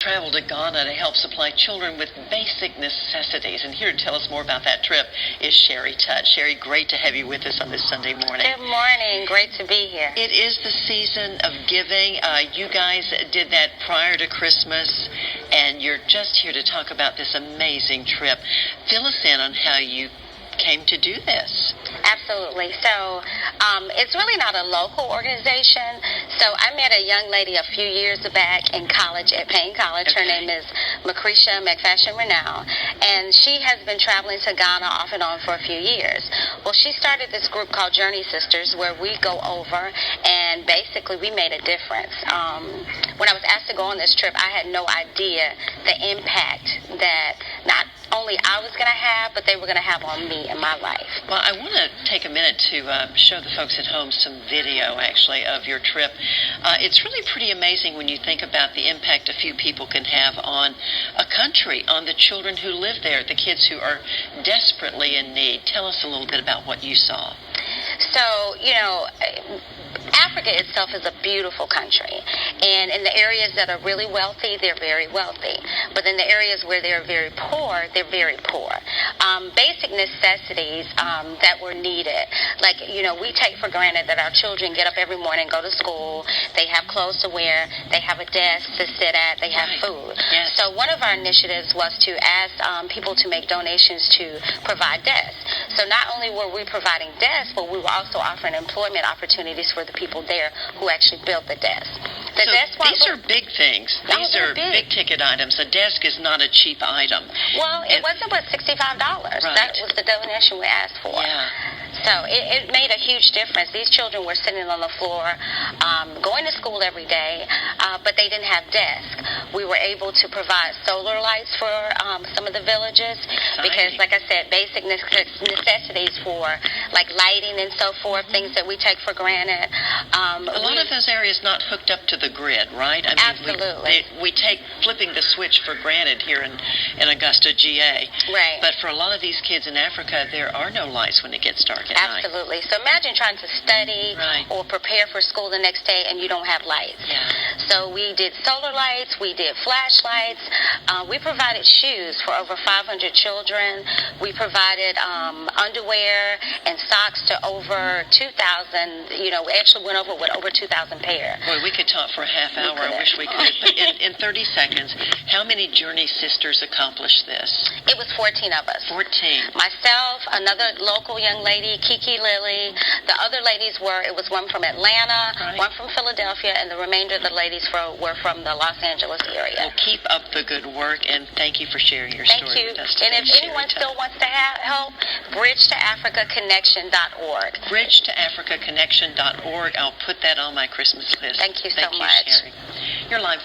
traveled to Ghana to help supply children with basic necessities. And here to tell us more about that trip is Cheri Tutt. Cheri, great to have you with us on this Sunday morning. Good morning. Great to be here. It is the season of giving. You guys did that prior to Christmas, and you're just here to talk about this amazing trip. Fill us in on how you came to do this. Absolutely. So it's really not a local organization. So I met a young lady a few years back in college at Paine College. Okay. Her name is Lucretia McFashion-Renown, and she has been traveling to Ghana off and on for a few years. Well, she started this group called Sistahs, where we go over and basically we made a difference. When I was asked to go on this trip, I had no idea the impact that not only I was going to have, but they were going to have on me in my life. Well, I want to take a minute to show the folks at home some video, actually, of your trip. It's really pretty amazing when you think about the impact a few people can have on a country, on the children who live there, the kids who are desperately in need. Tell us a little bit about what you saw. So, Africa itself is a beautiful country, and in the areas that are really wealthy, they're very wealthy. But in the areas where they're very poor, they're very poor. Basic necessities that were needed, like, we take for granted that our children get up every morning, go to school, they have clothes to wear, they have a desk to sit at, they have food. Yes. So one of our initiatives was to ask people to make donations to provide desks. So not only were we providing desks, but we were also offering employment opportunities for the people there who actually built the desk. These are big things. These are big ticket items. A desk is not a cheap item. Well, it wasn't but $65. Right. That was the donation we asked for. Yeah. So it made a huge difference. These children were sitting on the floor, going to school every day, but they didn't have desks. We were able to provide solar lights for some of the villages because, like I said, basic necessities for like lighting and so forth, things that we take for granted. A lot of those areas not hooked up to the grid, right? I mean, absolutely. We take flipping the switch for granted here in Augusta, GA. Right. But for a lot of these kids in Africa, there are no lights when it gets dark at night. Absolutely. So imagine trying to study or prepare for school the next day and you don't have lights. Yeah. So we did solar lights, we did flashlights, we provided shoes for over 500 children. We provided underwear and socks to over 2,000, we actually went over with over 2,000 pair. Boy, we could talk for a half hour. I wish we could. But in 30 seconds, how many Journey Sisters accomplished this? It was 14 of us. 14. Myself, another local young lady, Kiki Lily. The other ladies it was one from Atlanta, one from Philadelphia, and the remainder of the ladies were from the Los Angeles area. Well, keep up the good work, and thank you for sharing your story with us today. And if anyone still wants to help, bridgetoafricaconnection.org. bridgetoafricaconnection.org. I'll put that on my Christmas list. Thank you so much. Cheri. You're live.